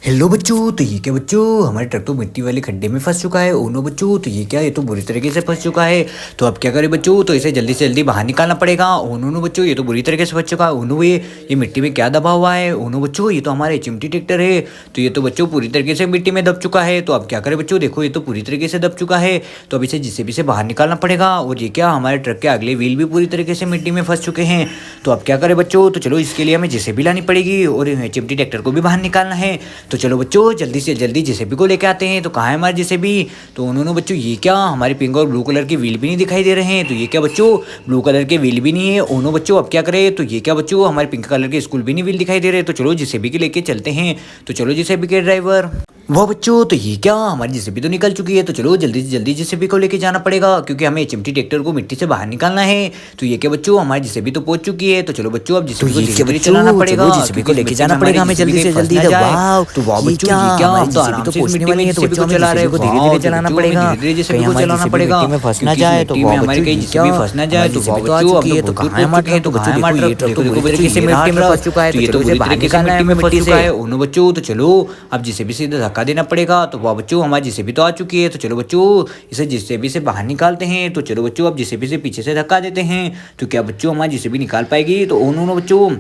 Hello बच्चों, तो ये क्या बच्चों, हमारे ट्रक तो मिट्टी वाले खड्डे में फंस चुका है। ओ नो बच्चों, तो ये क्या, ये तो बुरी तरीके से फंस चुका है। तो अब क्या करें बच्चों, तो इसे जल्दी से जल्दी बाहर निकालना पड़ेगा। ओ नो बच्चों, ये तो बुरी तरीके से फंस चुका है। ओ नो ये मिट्टी में क्या दबा हुआ है। ओ नो बच्चों, ये तो हमारा चिमटी ट्रैक्टर है। तो ये तो बच्चों पूरी तरीके से मिट्टी में दब चुका है। तो अब क्या करें बच्चों, देखो ये तो पूरी तरीके से दब चुका है। तो अब इसे जिससे भी से बाहर निकालना पड़ेगा। और ये क्या, हमारे ट्रक के अगले व्हील भी पूरी तरीके से मिट्टी में फंस चुके हैं। तो अब क्या करें बच्चों, तो चलो इसके लिए हमें जेसीबी लानी पड़ेगी और चिमटी ट्रैक्टर को भी बाहर निकालना है। तो चलो बच्चों जल्दी से जल्दी जेसीबी को लेके आते हैं। तो कहाँ है हमारे जेसीबी। तो उन्होंने बच्चों ये क्या, हमारे पिंक और ब्लू कलर के व्हील भी नहीं दिखाई दे रहे हैं। तो ये क्या बच्चों, ब्लू कलर के व्हील भी नहीं है। ओनो बच्चों अब क्या करें। तो ये क्या बच्चों, हमारे पिंक कलर के स्कूल भी नहीं व्हील दिखाई दे रहे। तो चलो जेसीबी के लेके चलते हैं। तो चलो जेसीबी के ड्राइवर। वाह बच्चों, तो ये क्या, हमारी जेसीबी तो निकल चुकी है। तो चलो जल्दी से जल्दी जेसीबी को लेके जाना पड़ेगा, क्योंकि हमें चिमटी ट्रैक्टर को मिट्टी से बाहर निकालना है। तो ये क्या बच्चों, हमारी जेसीबी तो पहुंच चुकी है। तो चलो बच्चों अब जेसीबी को धीरे-धीरे चलाना पड़ेगा, जेसीबी को लेके जाना पड़ेगा हमें जल्दी से जल्दी। वाह, तो वाह बच्चों ये क्या, हम तो आराम से मिट्टी वाली जेसीबी को चला रहे हैं। धीरे-धीरे चलाना पड़ेगा, धीरे जेसीबी को चलाना पड़ेगा, में फंस ना जाए। तो हमारी कहीं जेसीबी फंस ना जाए। तो वाह बच्चों अब तो कहां है हमारा, तो बच्चों देखो ये ट्रक तो पूरी तरीके से मिट्टी में फंस चुका है। तो ये तो पूरी तरीके से मिट्टी में फंस चुका है। ओनो बच्चों, तो चलो अब जेसीबी से धक्का देना पड़ेगा। तो वाह बच्चों, हमारी जेसीबी तो आ चुकी है। तो चलो बच्चों इसे जेसीबी से बाहर निकालते हैं। तो चलो बच्चों अब जेसीबी से पीछे से धक्का देते हैं। तो क्या बच्चों हमारी जेसीबी निकाल पाएगी। तो ओनो बच्चों,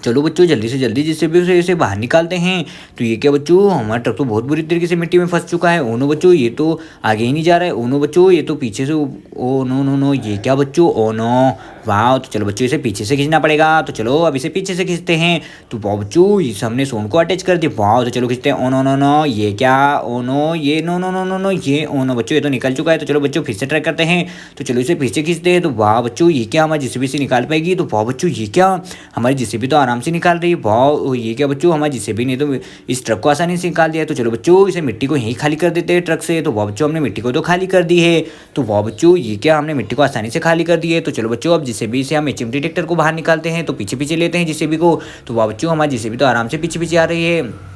चलो बच्चों जल्दी से जल्दी जेसीबी से इसे बाहर निकालते हैं। तो ये क्या बच्चों, हमारा ट्रक तो बहुत बुरी तरीके से मिट्टी में फंस चुका है। ओनो बच्चों ये तो आगे ही नहीं जा रहा है। ओनो बच्चों ये तो पीछे से, ओ नो नो नो, ये क्या बच्चों, ओ नो, वाह। तो चलो बच्चों इसे पीछे से खींचना पड़ेगा। तो चलो अब इसे पीछे से खींचते हैं। तो वाह बच्चों इस हमने सोन को अटैच कर दिया। वाह, तो चलो खींचते हैं। ओ नो नो नो, ये क्या, ओ नो, ये no no no no no, ये ओ नो बच्चों, ये तो निकल चुका है। तो चलो बच्चों फिर से ट्राई करते हैं। तो चलो इसे फिर से खींचते हैं। तो वाह बच्चों ये क्या, हमारी जेसीबी से निकाल पाएगी। तो वाह बच्चों ये क्या, हमारी जेसीबी तो आराम से निकाल रही है। वाह, ये क्या बच्चों, हमारी जेसीबी ने तो इस ट्रक को आसानी से निकाल दिया। तो चलो बच्चों इसे मिट्टी को यहीं खाली कर देते हैं ट्रक से। तो वाह बच्चों हमने मिट्टी को तो खाली कर दी है। तो वाह बच्चों ये क्या, हमने मिट्टी को आसानी से खाली कर दी है। तो चलो बच्चों अब जेसीबी से हम चिमटी ट्रैक्टर को बाहर निकालते हैं। तो पीछे पीछे लेते हैं जेसीबी को। तो वाह बच्चों हमारी जेसीबी तो आराम से पीछे पीछे आ रही है।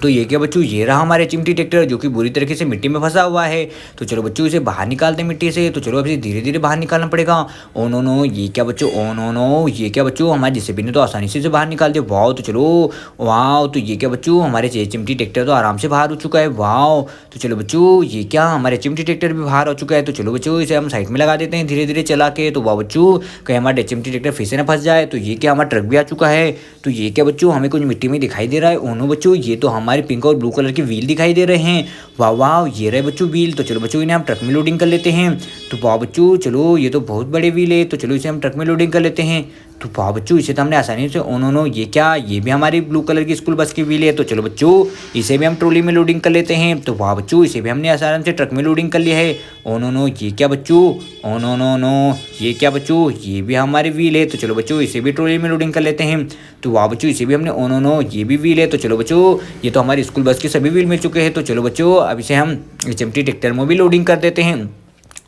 तो ये क्या बच्चों, ये रहा हमारे चिमटी ट्रैक्टर, जो कि बुरी तरीके से मिट्टी में फंसा हुआ है। तो चलो बच्चों इसे बाहर निकालते हैं मिट्टी से। तो चलो अब इसे धीरे धीरे बाहर निकालना पड़ेगा। ओ नो नो, ये क्या बच्चों, ओ नो नो, ये क्या बच्चों, हमारे जेसीबी ने तो आसानी से इसे बाहर निकाल दिया। वाह, तो चलो, वाह, तो ये क्या बच्चों, हमारे चिमटी ट्रैक्टर तो आराम से बाहर हो चुका है। वाह, तो चलो बच्चों ये क्या, हमारे चिमटी ट्रैक्टर भी बाहर हो चुका है। तो चलो बच्चों इसे हम साइड में लगा देते हैं धीरे धीरे चला के। तो वाह बच्चों, कहीं हमारे चिमटी ट्रैक्टर फिर से ना फंस जाए। तो ये क्या, हमारा ट्रक भी आ चुका है। तो ये क्या बच्चों, हमें कुछ मिट्टी में दिखाई दे रहा है। ओनो बच्चों ये तो हमारे पिंक और ब्लू कलर के व्हील दिखाई दे रहे हैं। वाह वाह, ये रहे बच्चों व्हील। तो चलो बच्चों इन्हें हम ट्रक में लोडिंग कर लेते हैं। तो वाह बच्चों, चलो ये तो बहुत बड़े व्हील है। तो चलो इसे हम ट्रक में लोडिंग कर लेते हैं। तो वाह बच्चों, इसे तो हमने आसानी से, ओ नो नो, ये क्या, ये भी हमारी ब्लू कलर की स्कूल बस की व्हील है। तो चलो बच्चों इसे भी हम ट्रॉली में लोडिंग कर लेते हैं। तो वाह बच्चों, इसे भी हमने आसानी से ट्रक में लोडिंग कर लिया है। ओ नो नो, ये क्या बच्चों, ओ नो नो नो, ये क्या बच्चों, ये भी हमारी व्हील है। तो चलो बच्चों इसे भी ट्रॉली में लोडिंग कर लेते हैं। तो वाह बच्चों, इसे भी हमने, ओ नो नो, ये भी व्हील है। तो चलो बच्चों ये तो हमारी स्कूल बस के सभी व्हील मिल चुके हैं। तो चलो बच्चों अब इसे हम चिमटी ट्रैक्टर में भी लोडिंग कर देते हैं।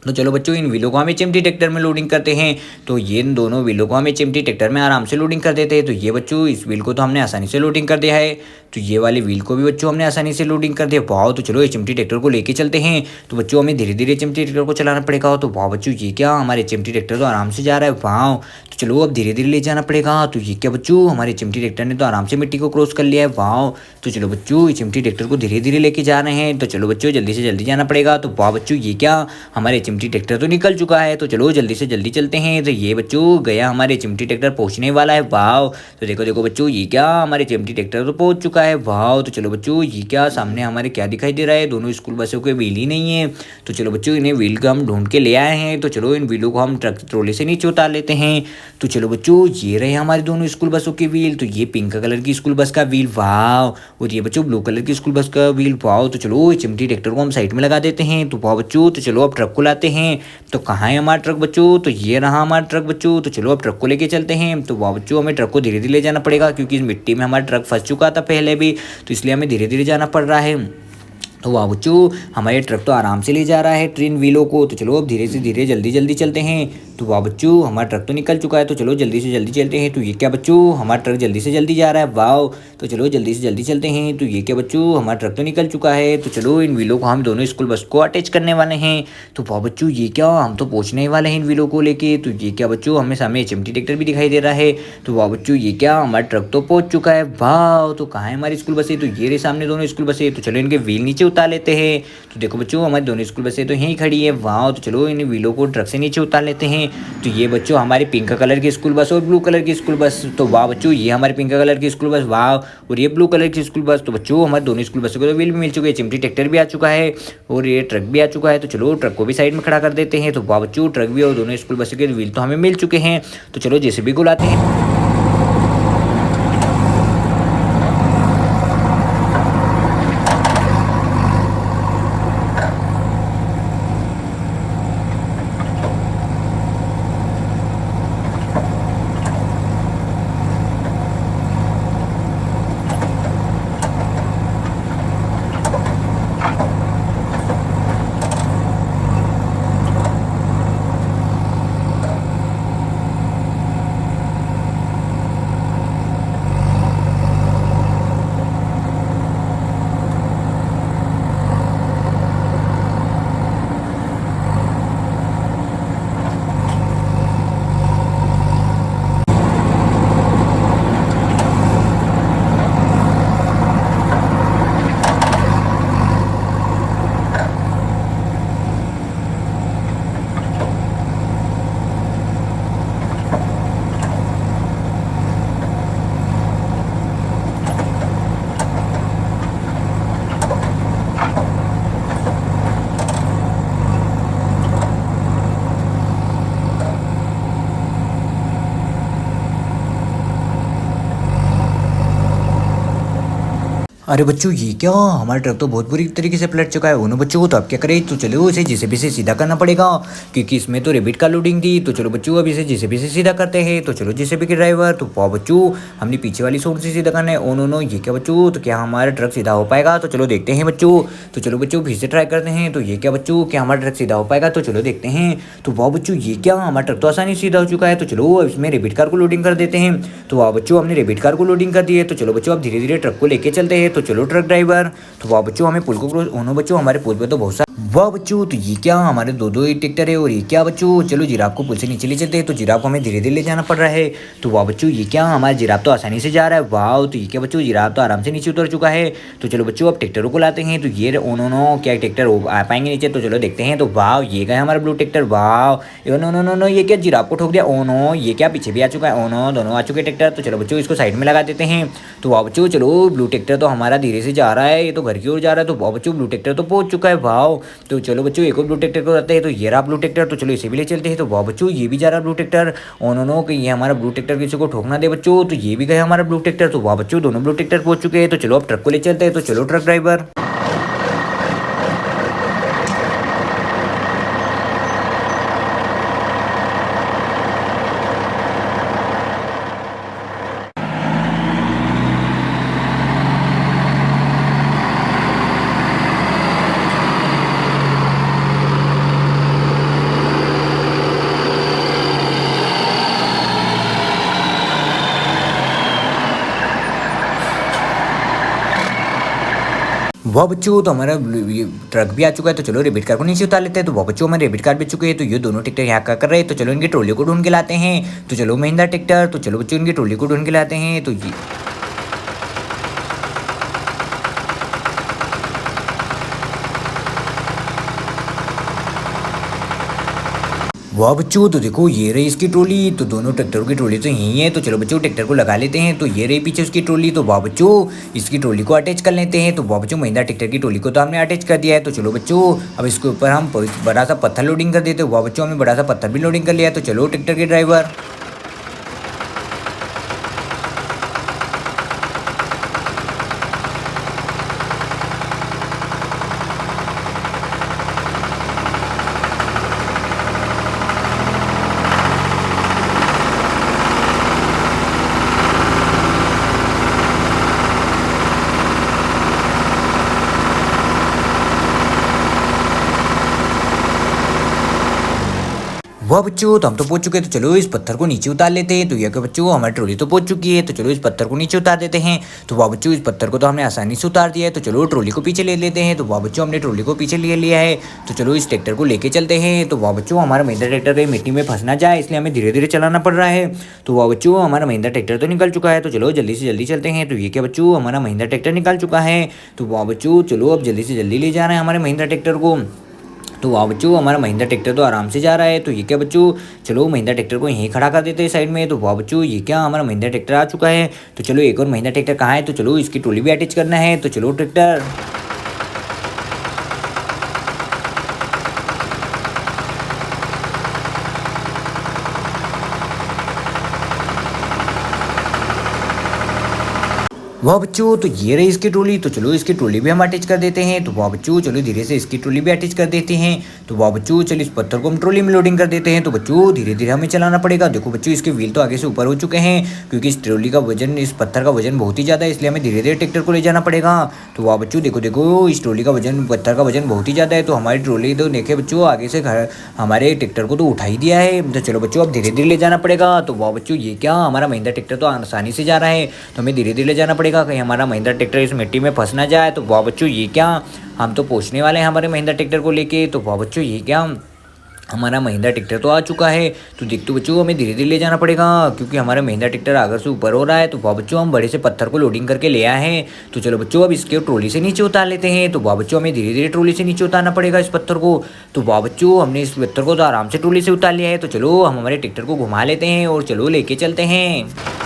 तो चलो बच्चों इन व्हीलों को हमें चिमटी ट्रैक्टर में लोडिंग करते हैं। तो ये इन दोनों व्हीलों को हमें चिमटी ट्रैक्टर में आराम से लोडिंग कर देते हैं। तो ये बच्चों इस व्हील को तो हमने आसानी से लोडिंग कर दिया है। तो ये वाले व्हील को भी बच्चों हमने आसानी से लोडिंग कर दिया। वाह, तो चलो ये चिमटी ट्रैक्टर को लेके चलते हैं। तो बच्चों हमें धीरे धीरे चिमटी ट्रैक्टर को चलाना पड़ेगा। तो वाह बच्चों, ये क्या, हमारे चिमटी ट्रैक्टर तो आराम से जा रहा है। वाह, तो चलो अब धीरे धीरे ले जाना पड़ेगा। तो ये क्या बच्चों, हमारे चिमटी ट्रैक्टर ने तो आराम से मिट्टी को क्रॉस कर लिया है। वाह, तो चलो बच्चों ये चिमटी ट्रैक्टर को धीरे धीरे लेके जा रहे हैं। तो चलो बच्चों जल्दी से जल्दी जाना पड़ेगा। तो वाह बच्चों, ये क्या, हमारे चिमटी ट्रैक्टर तो निकल चुका है। तो चलो जल्दी से जल्दी चलते हैं। तो ये बच्चों गया, हमारे चिमटी ट्रैक्टर पहुंचने वाला है। वाह, तो देखो देखो बच्चों, ये क्या, हमारे चिमटी ट्रैक्टर तो पहुंच चुका है। वाह, तो चलो बच्चों ये क्या, सामने हमारे क्या दिखाई दे रहा है, दोनों स्कूल बसों के व्हील ही नहीं है। तो चलो बच्चों इन्हें व्हील का हम ढूंढ के ले आए हैं। तो चलो इन व्हीलों को हम ट्रक ट्रोले से नीचे उतार लेते हैं। तो चलो बच्चों ये रहे हमारे दोनों स्कूल बसों के व्हील। तो ये पिंक कलर की स्कूल बस का व्हील, वाह, और ये बच्चों ब्लू कलर की स्कूल बस का व्हील। वाह, तो चलो चिमटी ट्रैक्टर को हम साइड में लगा देते हैं। तो वाह बच्चों, तो चलो अब ट्रक को लाते हैं। तो कहाँ है हमारा ट्रक बच्चों, तो ये रहा हमारा ट्रक बच्चों। तो चलो अब ट्रक को लेके चलते हैं। तो वाह बच्चों, हमें ट्रक को धीरे धीरे ले जाना पड़ेगा, क्योंकि इस मिट्टी में हमारा ट्रक फंस चुका था पहले भी। तो इसलिए हमें धीरे धीरे जाना पड़ रहा है। तो वाह बच्चों, हमारे ट्रक तो आराम से ले जा रहा है ट्रेन व्हीलों को। तो चलो अब धीरे से धीरे जल्दी जल्दी चलते हैं। तो वाह बच्चों हमारा ट्रक तो निकल चुका है, तो चलो जल्दी से जल्दी चलते हैं। तो ये क्या बच्चों हमारा ट्रक जल्दी से जल्दी जा रहा है, वाह। तो चलो जल्दी से जल्दी चलते हैं। तो ये क्या बच्चों हमारा ट्रक तो निकल चुका है, तो चलो इन व्हीलों को हम दोनों स्कूल बस को अटैच करने वाले हैं। तो वाह बच्चों ये क्या हम तो पहुंचने ही वाले हैं इन व्हीलों को लेके। तो ये क्या बच्चों हमें सामने एचएमटी ट्रैक्टर भी दिखाई दे रहा है। तो वाह बच्चों ये क्या हमारा ट्रक तो पहुंच चुका है, वाह। तो कहाँ है हमारी स्कूल बसें, तो ये रहे सामने दोनों स्कूल बसें। तो चलो इनके व्हील नीचे उतार लेते हैं। तो देखो बच्चों हमारी दोनों स्कूल बसें तो यहीं खड़ी है, वाह। तो चलो इन व्हीलों को ट्रक से नीचे उतार लेते हैं। तो ये बच्चों हमारी पिंक कलर की स्कूल बस और ब्लू कलर की स्कूल बस। तो वाह बच्चों ये हमारी पिंक कलर की स्कूल बस, वाह। और ये ब्लू कलर की स्कूल बस। तो बच्चों हमारे दोनों स्कूल बसों को तो व्हील भी मिल चुके हैं, चिमटी ट्रैक्टर भी आ चुका है और ये ट्रक भी आ चुका है। तो चलो ट्रक को भी साइड में खड़ा कर देते हैं। तो वाह बच्चों ट्रक भी और दोनों स्कूल बसों के व्हील तो हमें मिल चुके हैं। तो चलो जेसीबी को लाते हैं। अरे बच्चों ये क्या हमारा ट्रक तो बहुत बुरी तरीके से पलट चुका है। उन्होंने बच्चों को तो अब क्या करें, तो चलो इसे जेसीबी से सीधा करना पड़ेगा क्योंकि इसमें तो रेबिट का लोडिंग थी। तो चलो बच्चों अब इसे जेसीबी से सीधा करते हैं। तो चलो जेसीबी के ड्राइवर, तो पाओ बच्चों हमने पीछे वाली सोन से सीधा करना है। ओ नो नो ये क्या बच्चों, तो क्या हमारा ट्रक सीधा हो पाएगा, तो चलो देखते हैं बच्चों। तो चलो बच्चों फिर से ट्राई करते हैं। तो ये क्या बच्चों क्या हमारा ट्रक सीधा हो पाएगा, तो चलो देखते हैं। तो वाह बच्चों ये क्या हमारा ट्रक तो आसानी से सीधा हो चुका है। तो चलो अब इसमें रेबिट कार को लोडिंग कर देते हैं। तो वाह बच्चों हमने रेबिट कार को लोडिंग कर दी है। तो चलो बच्चों अब धीरे धीरे ट्रक को लेके चलते हैं। तो चलो ट्रक ड्राइवर, तो वाह बच्चों हमें पुल को क्रॉस होना बच्चों, हमारे पुल पे तो बहुत सारे, वाह बच्चों तो ये क्या हमारे दो दो ट्रैक्टर है। और ये क्या बच्चों चलो जिराफ को पुल से नीचे ले चलते हैं। तो जिराफ को हमें धीरे धीरे ले जाना पड़ रहा है। तो वाह बच्चों ये क्या हमारा जिराफ तो आसानी से जा रहा है, वाह। तो ये क्या बच्चों जिराफ तो आराम से नीचे उतर चुका है। तो चलो बच्चों अब ट्रैक्टरों को लाते हैं। तो ये ओनो नो क्या ट्रैक्टर आ पाएंगे नीचे, तो चलो देखते हैं। तो वाह ये गए हमारा ब्लू ट्रैक्टर, वाह। नो नो नो नो ये क्या जिराफ को ठोक दिया, ओ नो ये क्या पीछे भी आ चुका है, ओ नो दोनों आ चुके ट्रैक्टर। तो चलो बच्चों इसको साइड में लगा देते हैं। तो वाह बच्चों चलो ब्लू ट्रैक्टर तो हमारा धीरे से जा रहा है, ये तो घर की ओर जा रहा है। तो वाह बच्चों ब्लू ट्रैक्टर तो पहुंच चुका है, वाह। तो चलो बच्चों एक और ब्लू ट्रैक्टर को रहते हैं। तो ये रहा ब्लू ट्रैक्टर, तो चलो इसे भी ले चलते हैं। तो वाह बच्चों ये भी जा रहा है blue tractor, oh no no कि ये हमारा ब्लू ट्रैक्टर किसी को ठोक ना दे बच्चों। तो ये भी गए हमारा ब्लू ट्रैक्टर। तो वाह बच्चों दोनों ब्लू ट्रैक्टर पहुंच चुके हैं। तो चलो अब ट्रक को ले चलते हैं। तो चलो ट्रक ड्राइवर, वाह बच्चों तो हमारा ये ट्रक भी आ चुका है। तो चलो रेबिट कार को नीचे उतार लेते हैं। तो वाह बच्चों हमारे रेबिट कार भी चुके हैं। तो ये दोनों ट्रैक्टर यहाँ क्या कर रहे हैं, तो चलो इनकी ट्रॉली को ढूंढ के लाते हैं। तो चलो महिंद्रा ट्रैक्टर, तो चलो बच्चों इनकी ट्रॉली को ढूंढ के लाते हैं। तो ये वाह बच्चों तो देखो ये रही इसकी ट्रॉली। तो दोनों ट्रैक्टरों की ट्रॉली तो यही है। तो चलो बच्चों ट्रैक्टर को लगा लेते हैं। तो ये रही पीछे उसकी ट्रॉली। तो वाह बच्चों इसकी ट्रॉली को अटैच कर लेते हैं। तो वाह बच्चों महिंद्रा ट्रैक्टर की ट्रॉली को तो हमने अटैच कर दिया है। तो चलो बच्चों अब इसके ऊपर हम बड़ा सा पत्थर लोडिंग कर देते हैं। वाह बच्चों हमने बड़ा सा पत्थर भी लोडिंग कर लिया है। तो चलो ट्रैक्टर के ड्राइवर, वाह बच्चों, तो हम तो पहुंच चुके हैं, तो चलो इस पत्थर को नीचे उतार लेते हैं। तो यह क्या बच्चों, हमारी ट्रॉली तो पहुंच चुकी है, तो चलो इस पत्थर को नीचे उतार देते हैं। तो वाह बच्चों, इस पत्थर को तो हमने आसानी से उतार दिया है, तो चलो ट्रॉली को पीछे ले लेते हैं। तो वाह बच्चों, हमने ट्रॉली को पीछे ले लिया है, तो चलो इस ट्रैक्टर को लेके चलते हैं। तो वाह बच्चों, हमारा महिंद्रा ट्रैक्टर मिट्टी में फंस ना जाए, इसलिए हमें धीरे धीरे चलाना पड़ रहा है। तो वाह बच्चों, हमारा महिंद्रा ट्रैक्टर तो निकल चुका है, तो चलो जल्दी से जल्दी चलते हैं। तो ये क्या बच्चों, हमारा महिंद्रा ट्रैक्टर निकल चुका है। तो वाह बच्चों, चलो अब जल्दी से जल्दी ले जा रहे हैं हमारे महिंद्रा ट्रैक्टर को। तो वाह बच्चों, हमारा महिंद्रा ट्रैक्टर तो आराम से जा रहा है। तो ये क्या बच्चों, चलो महिंद्रा ट्रैक्टर को यहीं खड़ा कर देते हैं साइड में। तो वाह बच्चों, ये क्या, हमारा महिंद्रा ट्रैक्टर आ चुका है। तो चलो एक और महिंद्रा ट्रैक्टर कहाँ है, तो चलो इसकी ट्रॉली भी अटैच करना है। तो चलो ट्रैक्टर। वाह बच्चों, तो ये रही इसकी ट्रॉली, तो चलो इसकी ट्रॉली भी हम अटैच कर देते हैं। तो वाह बच्चों, चलो धीरे से इसकी ट्रॉली भी अटैच कर देते हैं। तो वाह बच्चों, चलो इस पत्थर को हम ट्रॉली में लोडिंग कर देते हैं। तो बच्चों धीरे धीरे हमें चलाना पड़ेगा। देखो बच्चों, इसके व्हील तो आगे से ऊपर हो चुके हैं, क्योंकि इस ट्रॉली का वजन, इस पत्थर का वजन बहुत ही ज़्यादा है, इसलिए हमें धीरे धीरे ट्रैक्टर को ले जाना पड़ेगा। तो वाह बच्चों, देखो देखो, इस ट्रॉली का वजन, पत्थर का वजन बहुत ही ज़्यादा है। तो हमारी ट्रॉली तो देखे बच्चों, आगे से हमारे ट्रैक्टर को तो उठा ही दिया है। तो चलो बच्चों, अब धीरे धीरे ले जाना पड़ेगा। तो वाह बच्चों, ये क्या, हमारा महिंद्रा ट्रैक्टर तो आसानी से जा रहा है, तो हमें धीरे धीरे ले जाना पड़ेगा, कहीं हमारा महिंद्रा ट्रैक्टर इस मिट्टी में फंस ना जाए। तो वाह बच्चों, ये क्या, हम तो पहुंचने वाले हैं हमारे महिंद्रा ट्रैक्टर को लेके। तो वाह बच्चों, ये क्या, हमारा महिंद्रा ट्रैक्टर तो आ चुका है। तो देख तो बच्चों, हमें धीरे धीरे ले जाना पड़ेगा, क्योंकि हमारा महिंद्रा ट्रैक्टर आगे से ऊपर हो रहा है। तो वाह बच्चों, हम बड़े से पत्थर को लोडिंग करके ले आए हैं। तो चलो बच्चों, अब इसके ट्रॉली से नीचे उतार लेते हैं। तो वाह बच्चों, हमें धीरे धीरे ट्रॉली से नीचे उतारना पड़ेगा इस पत्थर को। तो वाह बच्चों, हमने इस पत्थर को तो आराम से ट्रॉली से उतार लिया है। तो चलो हम हमारे ट्रैक्टर को घुमा लेते हैं और चलो लेके चलते हैं।